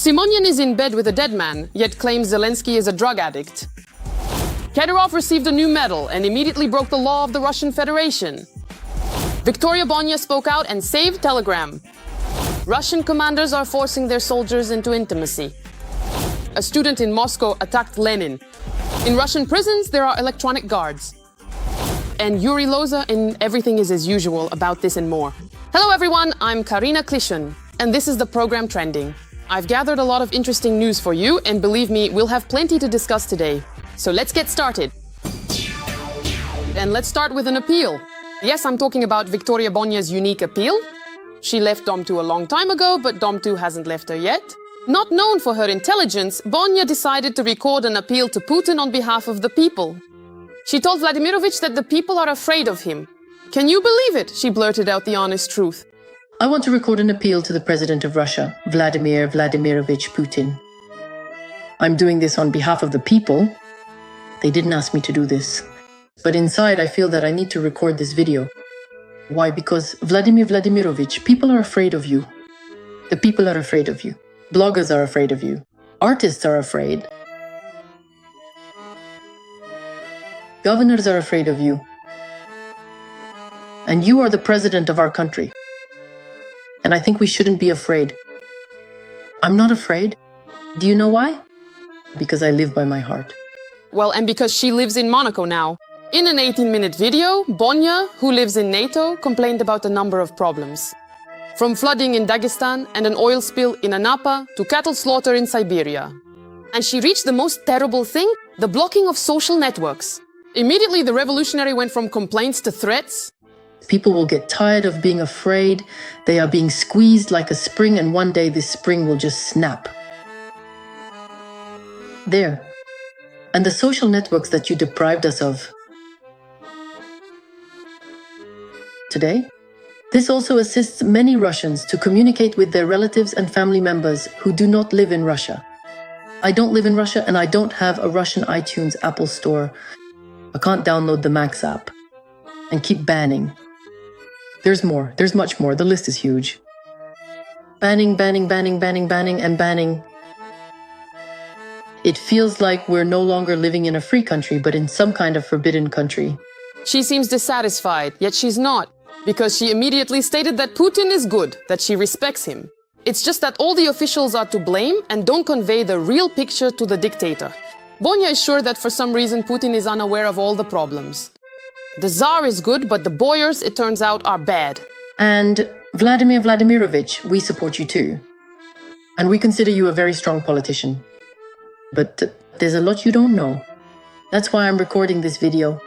Simonyan is in bed with a dead man, yet claims Zelensky is a drug addict. Kadyrov received a new medal and immediately broke the law of the Russian Federation. Victoria Bonya spoke out and saved Telegram. Russian commanders are forcing their soldiers into intimacy. A student in Moscow attacked Lenin. In Russian prisons, there are electronic guards. And Yuri Loza in Everything is as Usual about this and more. Hello everyone, I'm Karina Klishun, and this is the program Trending. I've gathered a lot of interesting news for you, and believe me, we'll have plenty to discuss today. So let's get started. And let's start with an appeal. Yes, I'm talking about Victoria Bonya's unique appeal. She left Dom 2 a long time ago, but Dom 2 hasn't left her yet. Not known for her intelligence, Bonya decided to record an appeal to Putin on behalf of the people. She told Vladimirovich that the people are afraid of him. Can you believe it? She blurted out the honest truth. I want to record an appeal to the President of Russia, Vladimir Vladimirovich Putin. I'm doing this on behalf of the people. They didn't ask me to do this. But inside, I feel that I need to record this video. Why? Because Vladimir Vladimirovich, people are afraid of you. The people are afraid of you. Bloggers are afraid of you. Artists are afraid. Governors are afraid of you. And you are the president of our country. And I think we shouldn't be afraid. I'm not afraid. Do you know why? Because I live by my heart. Well, and because she lives in Monaco now. In an 18-minute video, Bonya, who lives in NATO, complained about a number of problems. From flooding in Dagestan and an oil spill in Anapa to cattle slaughter in Siberia. And she reached the most terrible thing, the blocking of social networks. Immediately, the revolutionary went from complaints to threats. People will get tired of being afraid. They are being squeezed like a spring, and one day this spring will just snap. There. And the social networks that you deprived us of today, this also assists many Russians to communicate with their relatives and family members who do not live in Russia. I don't live in Russia, and I don't have a Russian iTunes Apple Store. I can't download the Max app and keep banning. There's more. There's much more. The list is huge. Banning, banning, banning, banning, banning, and banning. It feels like we're no longer living in a free country, but in some kind of forbidden country. She seems dissatisfied, yet she's not, because she immediately stated that Putin is good, that she respects him. It's just that all the officials are to blame and don't convey the real picture to the dictator. Bonya is sure that for some reason Putin is unaware of all the problems. The Tsar is good, but the boyars, it turns out, are bad. And Vladimir Vladimirovich, we support you too. And we consider you a very strong politician. But there's a lot you don't know. That's why I'm recording this video.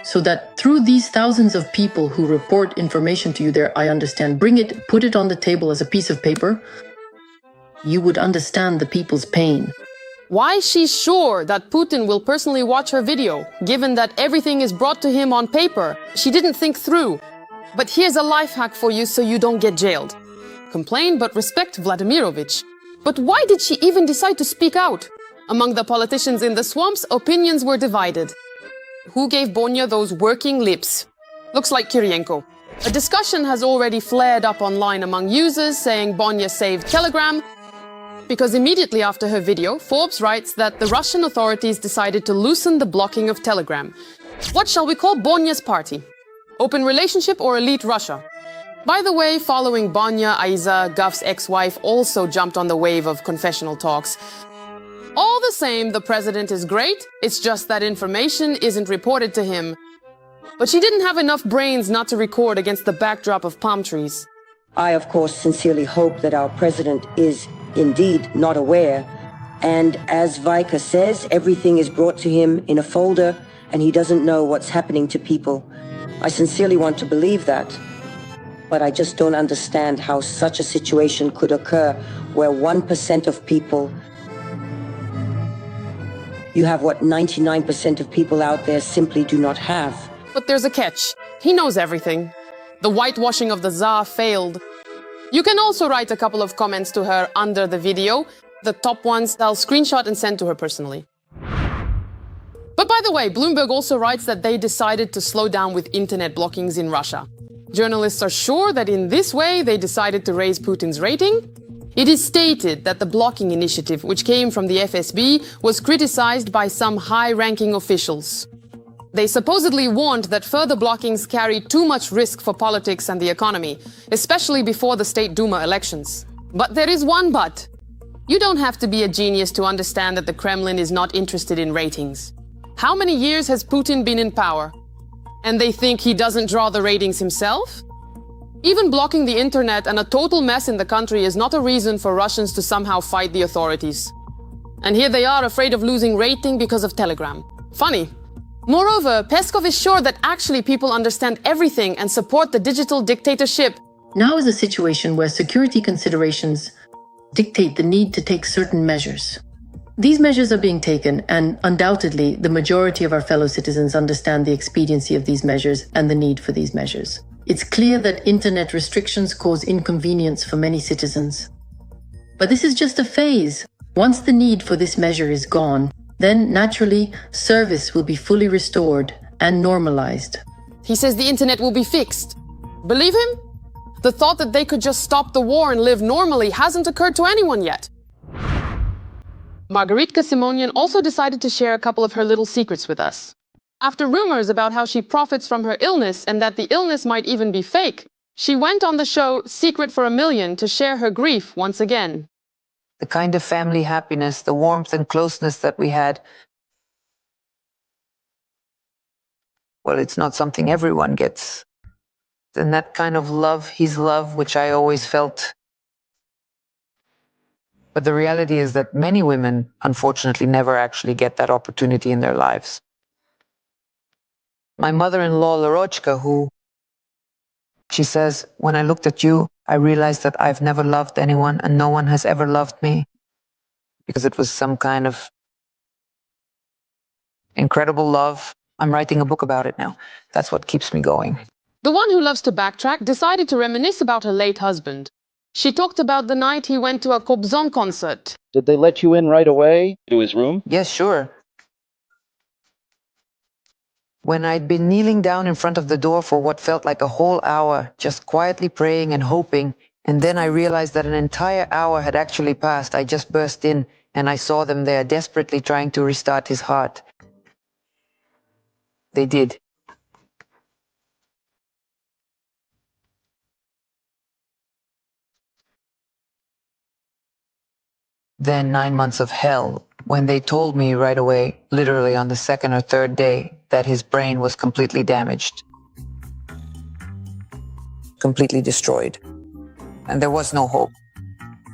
So that through these thousands of people who report information to you there, I understand. Bring it, put it on the table as a piece of paper. You would understand the people's pain. Why she's sure that Putin will personally watch her video, given that everything is brought to him on paper, she didn't think through. But here's a life hack for you so you don't get jailed. Complain but respect Vladimirovich. But why did she even decide to speak out? Among the politicians in the swamps, opinions were divided. Who gave Bonya those working lips? Looks like Kirienko. A discussion has already flared up online among users saying Bonya saved Telegram, because immediately after her video, Forbes writes that the Russian authorities decided to loosen the blocking of Telegram. What shall we call Bonya's party? Open relationship or elite Russia? By the way, following Bonya, Aiza, Guf's ex-wife, also jumped on the wave of confessional talks. All the same, the president is great, it's just that information isn't reported to him. But she didn't have enough brains not to record against the backdrop of palm trees. I, of course, sincerely hope that our president is indeed not aware. And as Vika says, everything is brought to him in a folder and he doesn't know what's happening to people. I sincerely want to believe that. But I just don't understand how such a situation could occur where 1% of people... You have what 99% of people out there simply do not have. But there's a catch. He knows everything. The whitewashing of the Tsar failed. You can also write a couple of comments to her under the video. The top ones I'll screenshot and send to her personally. But by the way, Bloomberg also writes that they decided to slow down with internet blockings in Russia. Journalists are sure that in this way they decided to raise Putin's rating. It is stated that the blocking initiative, which came from the FSB, was criticized by some high-ranking officials. They supposedly warned that further blockings carry too much risk for politics and the economy, especially before the State Duma elections. But there is one but. You don't have to be a genius to understand that the Kremlin is not interested in ratings. How many years has Putin been in power? And they think he doesn't draw the ratings himself? Even blocking the internet and a total mess in the country is not a reason for Russians to somehow fight the authorities. And here they are afraid of losing rating because of Telegram. Funny. Moreover, Peskov is sure that actually people understand everything and support the digital dictatorship. Now is a situation where security considerations dictate the need to take certain measures. These measures are being taken, and undoubtedly, the majority of our fellow citizens understand the expediency of these measures and the need for these measures. It's clear that internet restrictions cause inconvenience for many citizens. But this is just a phase. Once the need for this measure is gone, then naturally, service will be fully restored and normalized. He says the internet will be fixed. Believe him? The thought that they could just stop the war and live normally hasn't occurred to anyone yet. Margarita Simonyan also decided to share a couple of her little secrets with us. After rumors about how she profits from her illness and that the illness might even be fake, she went on the show Secret for a Million to share her grief once again. The kind of family happiness, the warmth and closeness that we had, well, it's not something everyone gets. And that kind of love, his love, which I always felt. But the reality is that many women, unfortunately, never actually get that opportunity in their lives. My mother-in-law, Larochka, she says, when I looked at you, I realized that I've never loved anyone and no one has ever loved me. Because it was some kind of incredible love. I'm writing a book about it now. That's what keeps me going. The one who loves to backtrack decided to reminisce about her late husband. She talked about the night he went to a Kobzon concert. Did they let you in right away to his room? Yes, sure. When I'd been kneeling down in front of the door for what felt like a whole hour, just quietly praying and hoping, and then I realized that an entire hour had actually passed, I just burst in and I saw them there desperately trying to restart his heart. They did. Then 9 months of hell, when they told me right away, literally on the second or third day, that his brain was completely damaged. Completely destroyed. And there was no hope.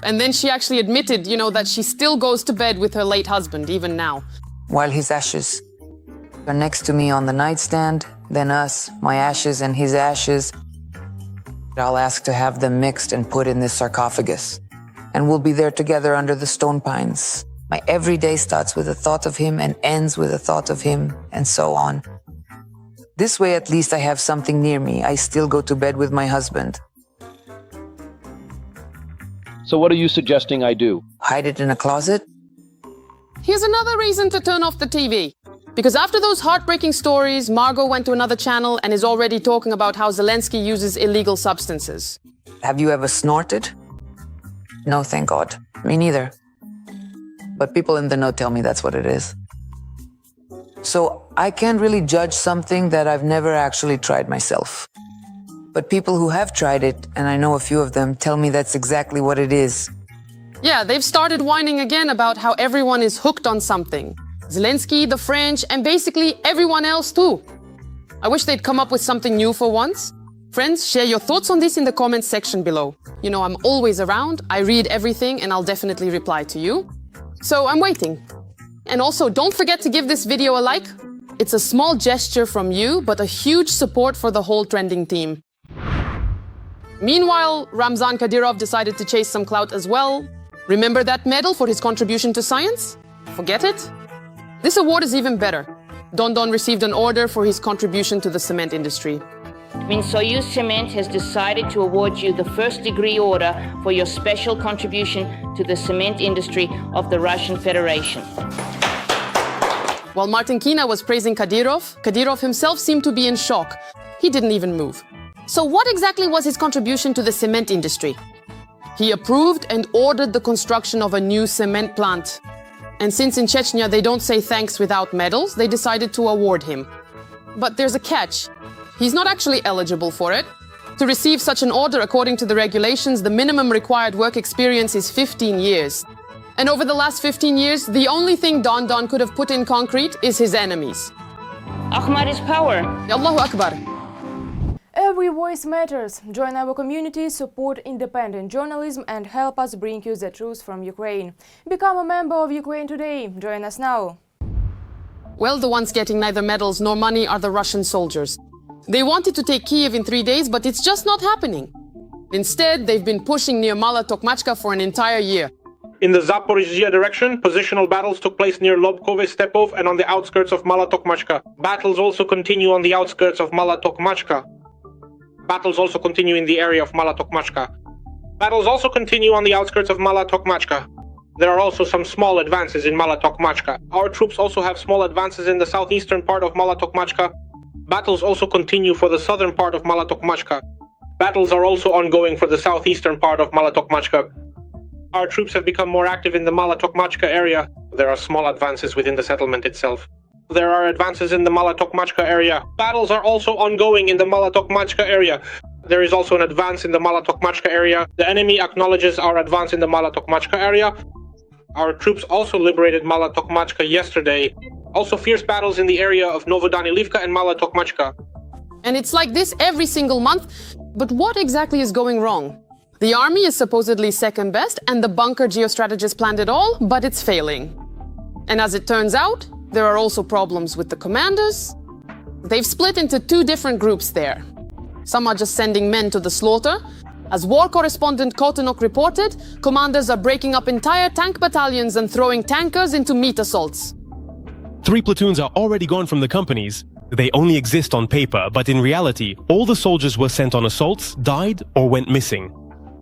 And then she actually admitted, that she still goes to bed with her late husband, even now. While his ashes are next to me on the nightstand, then us, my ashes and his ashes, I'll ask to have them mixed and put in this sarcophagus. And we'll be there together under the stone pines. My every day starts with a thought of him and ends with a thought of him, and so on. This way, at least I have something near me. I still go to bed with my husband. So what are you suggesting I do? Hide it in a closet? Here's another reason to turn off the TV. Because after those heartbreaking stories, Margot went to another channel and is already talking about how Zelensky uses illegal substances. Have you ever snorted? No, thank God. Me neither. But people in the know tell me that's what it is. So I can't really judge something that I've never actually tried myself. But people who have tried it, and I know a few of them, tell me that's exactly what it is. Yeah, they've started whining again about how everyone is hooked on something. Zelensky, the French, and basically everyone else too. I wish they'd come up with something new for once. Friends, share your thoughts on this in the comments section below. I'm always around, I read everything, and I'll definitely reply to you. So I'm waiting. And also, don't forget to give this video a like. It's a small gesture from you, but a huge support for the whole trending team. Meanwhile, Ramzan Kadyrov decided to chase some clout as well. Remember that medal for his contribution to science? Forget it? This award is even better. Don Don received an order for his contribution to the cement industry. Minsoyuz Cement has decided to award you the first-degree order for your special contribution to the cement industry of the Russian Federation. While Martin Kina was praising Kadyrov, Kadyrov himself seemed to be in shock. He didn't even move. So what exactly was his contribution to the cement industry? He approved and ordered the construction of a new cement plant. And since in Chechnya they don't say thanks without medals, they decided to award him. But there's a catch. He's not actually eligible for it. To receive such an order, according to the regulations, the minimum required work experience is 15 years. And over the last 15 years, the only thing Don Don could have put in concrete is his enemies. Ahmad is power. Allahu Akbar. Every voice matters. Join our community, support independent journalism and help us bring you the truth from Ukraine. Become a member of Ukraine Today. Join us now. Well, the ones getting neither medals nor money are the Russian soldiers. They wanted to take Kiev in 3 days, but it's just not happening. Instead, they've been pushing near Mala Tokmachka for an entire year. In the Zaporizhzhia direction, positional battles took place near Lobkove Stepov and on the outskirts of Mala Tokmachka. Battles also continue on the outskirts of Mala Tokmachka. Battles also continue in the area of Mala Tokmachka. Battles also continue on the outskirts of Mala Tokmachka. There are also some small advances in Mala Tokmachka. Our troops also have small advances in the southeastern part of Mala Tokmachka. Battles also continue for the southern part of Mala Tokmachka. Battles are also ongoing for the southeastern part of Mala Tokmachka. Our troops have become more active in the Mala Tokmachka area. There are small advances within the settlement itself. There are advances in the Mala Tokmachka area. Battles are also ongoing in the Mala Tokmachka area. There is also an advance in the Mala Tokmachka area. The enemy acknowledges our advance in the Mala Tokmachka area. Our troops also liberated Mala Tokmachka yesterday. Also fierce battles in the area of Novodanilivka and Mala Tokmachka. And it's like this every single month. But what exactly is going wrong? The army is supposedly second best, and the bunker geostrategist planned it all, but it's failing. And as it turns out, there are also problems with the commanders. They've split into 2 different groups there. Some are just sending men to the slaughter. As war correspondent Kotenok reported, commanders are breaking up entire tank battalions and throwing tankers into meat assaults. 3 platoons are already gone from the companies. They only exist on paper, but in reality, all the soldiers were sent on assaults, died, or went missing.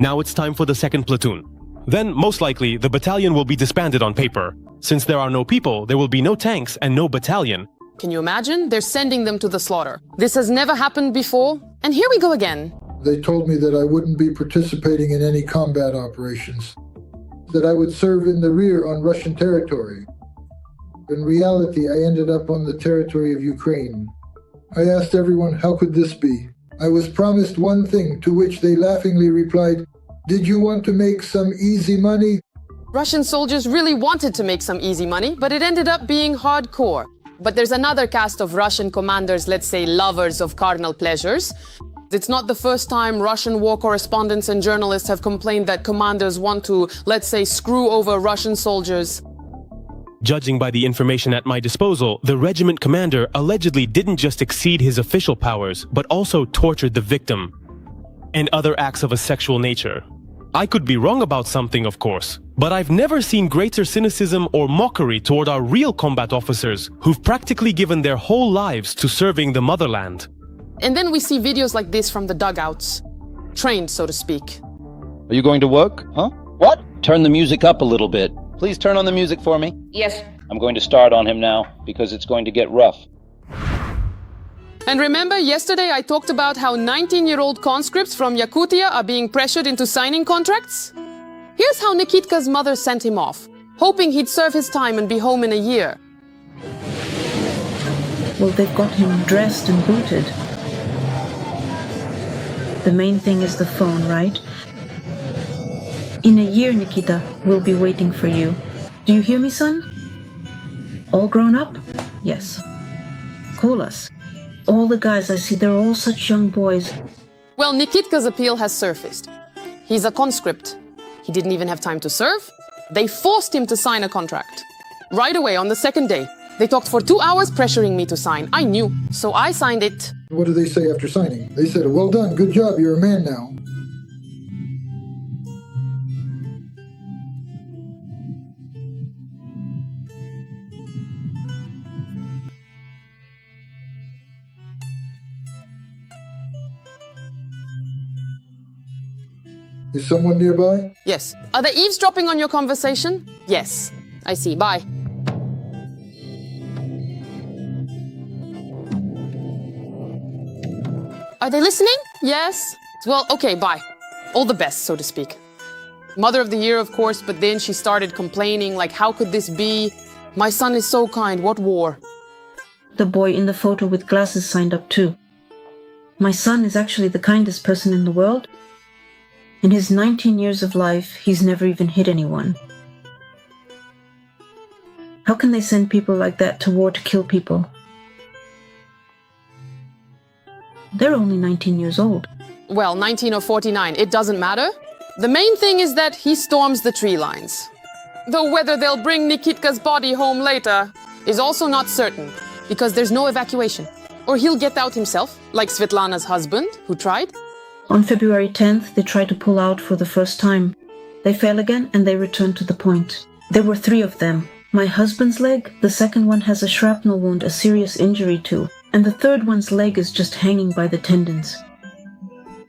Now it's time for the 2nd platoon. Then, most likely, the battalion will be disbanded on paper. Since there are no people, there will be no tanks and no battalion. Can you imagine? They're sending them to the slaughter. This has never happened before. And here we go again. They told me that I wouldn't be participating in any combat operations, that I would serve in the rear on Russian territory. In reality, I ended up on the territory of Ukraine. I asked everyone, how could this be? I was promised one thing, to which they laughingly replied, "Did you want to make some easy money?" Russian soldiers really wanted to make some easy money, but it ended up being hardcore. But there's another caste of Russian commanders, let's say lovers of carnal pleasures. It's not the first time Russian war correspondents and journalists have complained that commanders want to, let's say, screw over Russian soldiers. Judging by the information at my disposal, the regiment commander allegedly didn't just exceed his official powers, but also tortured the victim. And other acts of a sexual nature. I could be wrong about something, of course, but I've never seen greater cynicism or mockery toward our real combat officers who've practically given their whole lives to serving the motherland. And then we see videos like this from the dugouts. Trained, so to speak. Are you going to work? Huh? What? Turn the music up a little bit. Please turn on the music for me. Yes. I'm going to start on him now, because it's going to get rough. And remember, yesterday I talked about how 19-year-old conscripts from Yakutia are being pressured into signing contracts? Here's how Nikitka's mother sent him off, hoping he'd serve his time and be home in a year. Well, they've got him dressed and booted. The main thing is the phone, right? In a year, Nikita, we'll be waiting for you. Do you hear me, son? All grown up? Yes. Call us. All the guys I see, they're all such young boys. Well, Nikitka's appeal has surfaced. He's a conscript. He didn't even have time to serve. They forced him to sign a contract. Right away, on the 2nd day. They talked for 2 hours pressuring me to sign. I knew, so I signed it. What did they say after signing? They said, "Well done, good job, you're a man now." Is someone nearby? Yes. Are they eavesdropping on your conversation? Yes. I see. Bye. Are they listening? Yes. Well, okay, bye. All the best, so to speak. Mother of the Year, of course, but then she started complaining, like, how could this be? My son is so kind, what war? The boy in the photo with glasses signed up too. My son is actually the kindest person in the world. In his 19 years of life, he's never even hit anyone. How can they send people like that to war to kill people? They're only 19 years old. Well, 19 or 49, it doesn't matter. The main thing is that he storms the tree lines. Though whether they'll bring Nikitka's body home later is also not certain, because there's no evacuation. Or he'll get out himself, like Svetlana's husband, who tried. On February 10th, they tried to pull out for the first time. They fail again and they return to the point. There were 3 of them. My husband's leg, the second one has a shrapnel wound, a serious injury too, and the third one's leg is just hanging by the tendons.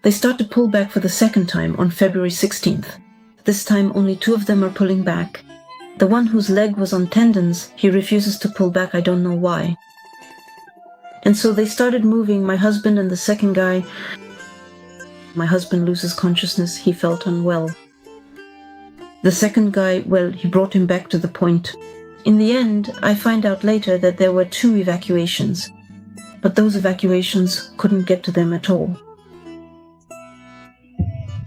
They start to pull back for the second time on February 16th. This time only 2 of them are pulling back. The one whose leg was on tendons, he refuses to pull back, I don't know why. And so they started moving, my husband and the second guy. My husband loses consciousness, he felt unwell. The second guy, well, he brought him back to the point. In the end, I find out later that there were 2 evacuations. But those evacuations couldn't get to them at all.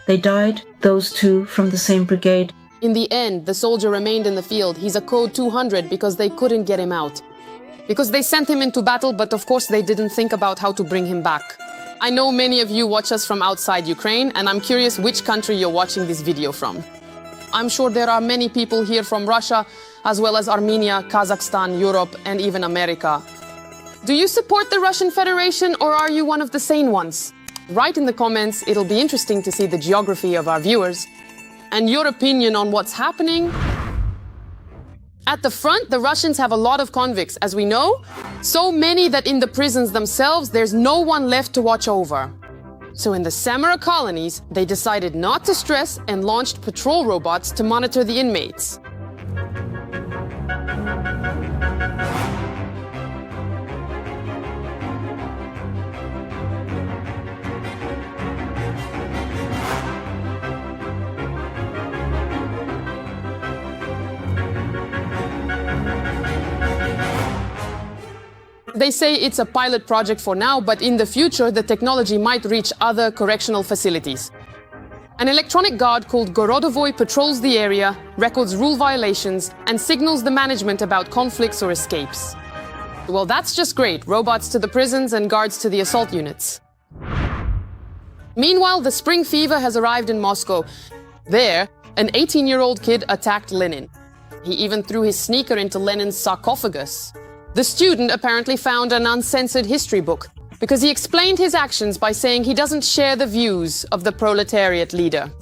They died, those 2, from the same brigade. In the end, the soldier remained in the field. He's a code 200 because they couldn't get him out. Because they sent him into battle, but of course they didn't think about how to bring him back. I know many of you watch us from outside Ukraine, and I'm curious which country you're watching this video from. I'm sure there are many people here from Russia, as well as Armenia, Kazakhstan, Europe, and even America. Do you support the Russian Federation, or are you one of the sane ones? Write in the comments, it'll be interesting to see the geography of our viewers. And your opinion on what's happening. At the front, the Russians have a lot of convicts, as we know. So many that in the prisons themselves, there's no one left to watch over. So in the Samara colonies, they decided not to stress and launched patrol robots to monitor the inmates. They say it's a pilot project for now, but in the future, the technology might reach other correctional facilities. An electronic guard called Gorodovoy patrols the area, records rule violations, and signals the management about conflicts or escapes. Well, that's just great. Robots to the prisons and guards to the assault units. Meanwhile, the spring fever has arrived in Moscow. There, an 18-year-old kid attacked Lenin. He even threw his sneaker into Lenin's sarcophagus. The student apparently found an uncensored history book because he explained his actions by saying he doesn't share the views of the proletariat leader.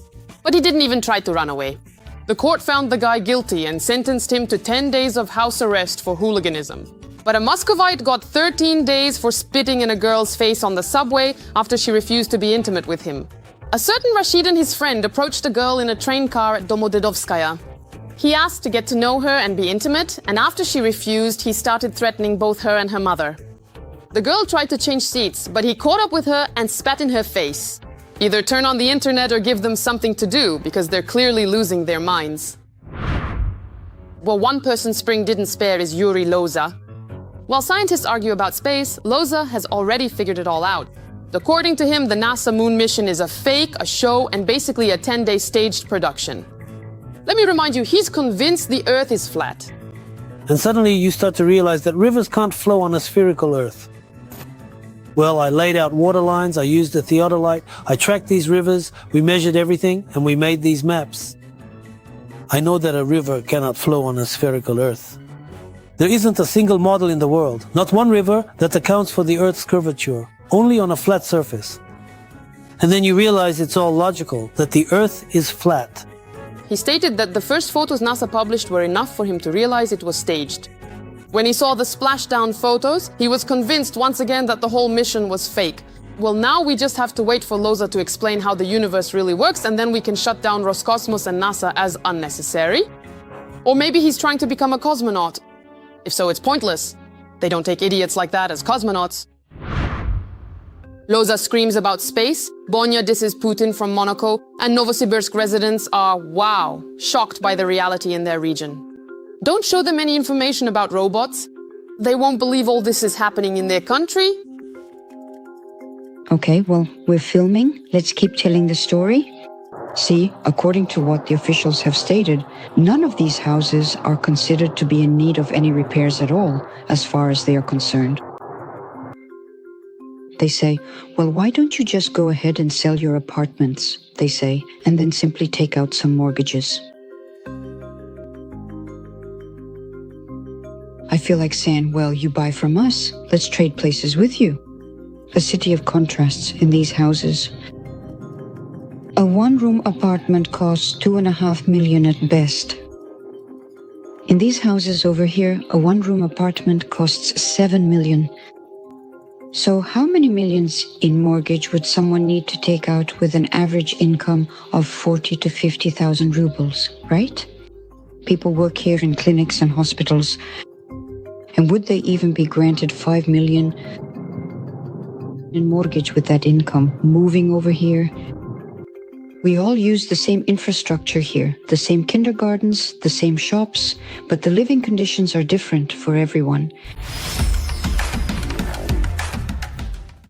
But he didn't even try to run away. The court found the guy guilty and sentenced him to 10 days of house arrest for hooliganism. But a Muscovite got 13 days for spitting in a girl's face on the subway after she refused to be intimate with him. A certain Rashid and his friend approached a girl in a train car at Domodedovskaya. He asked to get to know her and be intimate, and after she refused, he started threatening both her and her mother. The girl tried to change seats, but he caught up with her and spat in her face. Either turn on the internet or give them something to do, because they're clearly losing their minds. Well, one person Spring didn't spare is Yuri Loza. While scientists argue about space, Loza has already figured it all out. According to him, the NASA moon mission is a fake, a show, and basically a 10-day staged production. Let me remind you, he's convinced the Earth is flat. And suddenly you start to realize that rivers can't flow on a spherical Earth. Well, I laid out water lines, I used a theodolite, I tracked these rivers, we measured everything, and we made these maps. I know that a river cannot flow on a spherical Earth. There isn't a single model in the world, not one river that accounts for the Earth's curvature, only on a flat surface. And then you realize it's all logical, that the Earth is flat. He stated that the first photos NASA published were enough for him to realize it was staged. When he saw the splashdown photos, he was convinced once again that the whole mission was fake. Well, now we just have to wait for Loza to explain how the universe really works, and then we can shut down Roscosmos and NASA as unnecessary. Or maybe he's trying to become a cosmonaut. If so, it's pointless. They don't take idiots like that as cosmonauts. Loza screams about space, Bonya disses Putin from Monaco, and Novosibirsk residents are, wow, shocked by the reality in their region. Don't show them any information about robots. They won't believe all this is happening in their country. Okay, well, we're filming. Let's keep telling the story. See, according to what the officials have stated, none of these houses are considered to be in need of any repairs at all, as far as they are concerned. They say, well, why don't you just go ahead and sell your apartments, they say, and then simply take out some mortgages. I feel like saying, well, you buy from us, let's trade places with you. A city of contrasts in these houses. A one-room apartment costs $2.5 million at best. In these houses over here, a one-room apartment costs $7 million. So how many millions in mortgage would someone need to take out with an average income of 40 to 50,000 rubles, right? People work here in clinics and hospitals. And would they even be granted 5 million in mortgage with that income, moving over here? We all use the same infrastructure here, the same kindergartens, the same shops, but the living conditions are different for everyone.